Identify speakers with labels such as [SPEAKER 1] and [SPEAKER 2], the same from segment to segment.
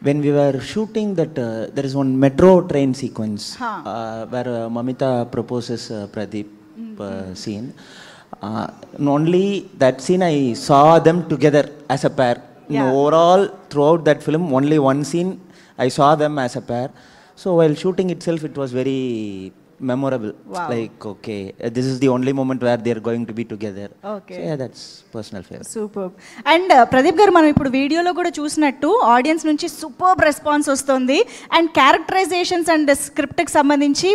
[SPEAKER 1] when we were shooting that, there is one metro train sequence where Mamita proposes Pradeep scene. Only that scene I saw them together as a pair. Overall, throughout that film, only one scene I saw them as a pair. So while shooting itself, it was very memorable.
[SPEAKER 2] Wow.
[SPEAKER 1] Like, okay, this is the only moment where they are going to be together.
[SPEAKER 2] Okay.
[SPEAKER 1] So yeah, that's personal favorite.
[SPEAKER 2] Superb. And Pradeep garu మనం ఇప్పుడు వీడియోలో కూడా చూసినట్టు audience నుంచి superb response వస్తుంది and characterisations and స్క్రిప్ట్కి సంబంధించి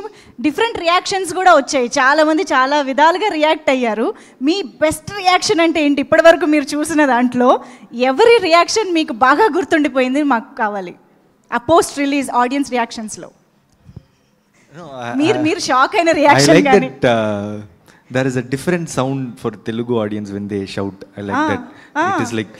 [SPEAKER 2] different reactions కూడా వచ్చాయి. చాలామంది చాలా విధాలుగా రియాక్ట్ అయ్యారు. మీ బెస్ట్ రియాక్షన్ అంటే ఏంటి ఇప్పటివరకు మీరు చూసిన దాంట్లో? ఎవరి రియాక్షన్ మీకు బాగా గుర్తుండిపోయింది మాకు కావాలి ఆ పోస్ట్ రిలీజ్ ఆడియన్స్ రియాక్షన్స్లో? మీరు షాక్ అయిన రియాక్షన్
[SPEAKER 3] I like
[SPEAKER 2] గాని
[SPEAKER 3] that there is a different sound for Telugu audience when they shout. I like that. It is like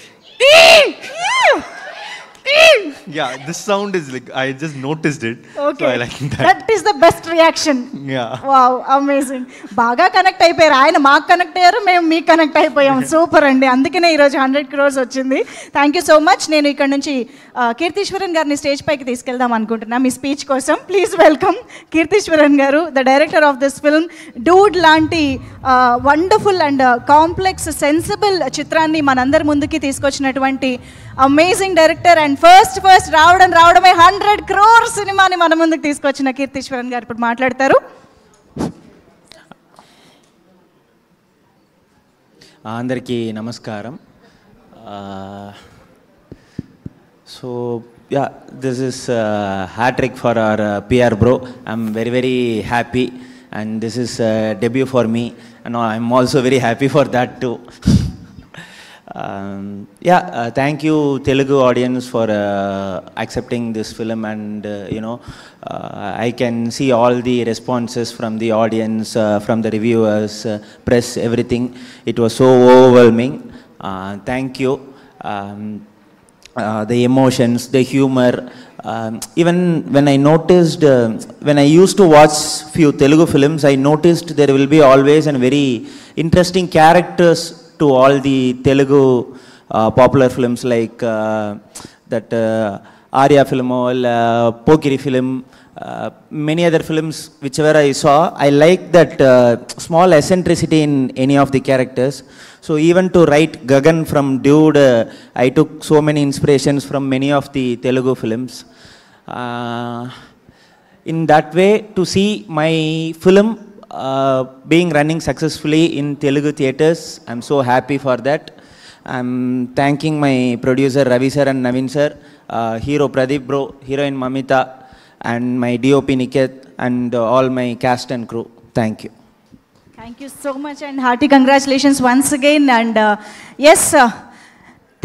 [SPEAKER 3] yeah, this sound is like, I just noticed it.
[SPEAKER 2] Okay.
[SPEAKER 3] So I like that.
[SPEAKER 2] That is the best reaction.
[SPEAKER 3] Yeah.
[SPEAKER 2] Wow, amazing. బాగా connect అయిపోయారు. ఆయన మాకు connect అయ్యారు, మేము మీకు connect అయిపోయాం. Super అండి. అందుకనే ఈరోజు 100 crores వచ్చింది. Thank you so much. నేను ఇక్కడ నుంచి కీర్తీశ్వరన్ గారిని స్టేజ్ పైకి తీసుకెళ్దాం అనుకుంటున్నా మీ స్పీచ్ కోసం. ప్లీజ్ వెల్కమ్ కీర్తీశ్వరన్ గారు, the director of this film. Dude లాంటి వండర్ఫుల్ అండ్ కాంప్లెక్స్ సెన్సిబుల్ చిత్రాన్ని మనందరి ముందుకి తీసుకొచ్చినటువంటి అమేజింగ్ డైరెక్టర్ అండ్ ఫస్ట్ రావడమే 100 crores సినిమాని మన ముందుకు తీసుకొచ్చిన కీర్తీశ్వరన్ గారు ఇప్పుడు మాట్లాడతారు.
[SPEAKER 1] అందరికీ నమస్కారం. So yeah, this is hat-trick for our PR bro. I'm very very happy and this is debut for me and I'm also very happy for that too. Thank you Telugu audience for accepting this film and I can see all the responses from the audience, from the reviewers, press, everything. It was so overwhelming. Thank you. The emotions, the humor, even when I noticed, when I used to watch few Telugu films, I noticed there will be always a very interesting characters to all the Telugu popular films like that Arya film or Pokiri film, many other films whichever I saw, I like that small eccentricity in any of the characters. So even to write Gagan from Dude, I took so many inspirations from many of the Telugu films. In that way, to see my film being running successfully in Telugu theatres, I'm so happy for that. I'm thanking my producer Ravi sir and Naveen sir, hero Pradeep bro, heroine Mamita and my DOP Niket and all my cast and crew. Thank you.
[SPEAKER 2] Thank you so much and hearty congratulations once again. And yes,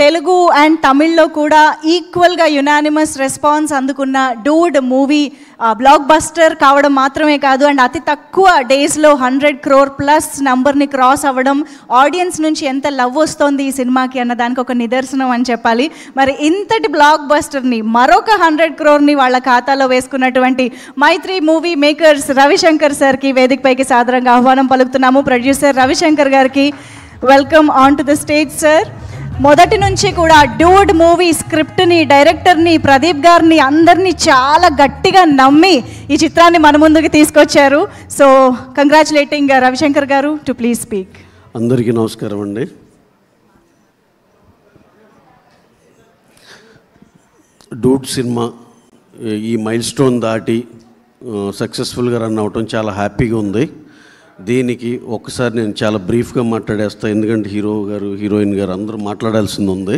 [SPEAKER 2] Telugu and తమిళ్లో కూడా ఈక్వల్గా unanimous response అందుకున్న Dude movie block buster కావడం మాత్రమే కాదు and అతి తక్కువ డేస్లో 100 crore ప్లస్ నంబర్ని క్రాస్ అవ్వడం, ఆడియన్స్ నుంచి ఎంత లవ్ వస్తోంది ఈ సినిమాకి అన్న దానికి ఒక నిదర్శనం అని చెప్పాలి. మరి ఇంతటి బ్లాక్ బస్టర్ని మరొక 100 crore వాళ్ళ ఖాతాలో వేసుకున్నటువంటి మైత్రి మూవీ మేకర్స్ రవిశంకర్ సార్కి వేదికపైకి సాదరంగా ఆహ్వానం పలుకుతున్నాము. ప్రొడ్యూసర్ రవిశంకర్ గారికి welcome on to the stage sir. మొదటి నుంచి కూడా డూడ్ మూవీ స్క్రిప్ట్ని, డైరెక్టర్ని, ప్రదీప్ గారిని అందరినీ చాలా గట్టిగా నమ్మి ఈ చిత్రాన్ని మన ముందుకు తీసుకొచ్చారు. సో కంగ్రాచులేటింగ్ రవిశంకర్ గారు, టు ప్లీజ్ స్పీక్.
[SPEAKER 4] అందరికీ నమస్కారం అండి. డూడ్ సినిమా ఈ మైల్ స్టోన్ దాటి సక్సెస్ఫుల్గా రన్ అవటం చాలా హ్యాపీగా ఉంది. దీనికి ఒక్కసారి నేను చాలా బ్రీఫ్గా మాట్లాడేస్తాను, ఎందుకంటే హీరో గారు, హీరోయిన్ గారు అందరూ మాట్లాడాల్సింది ఉంది.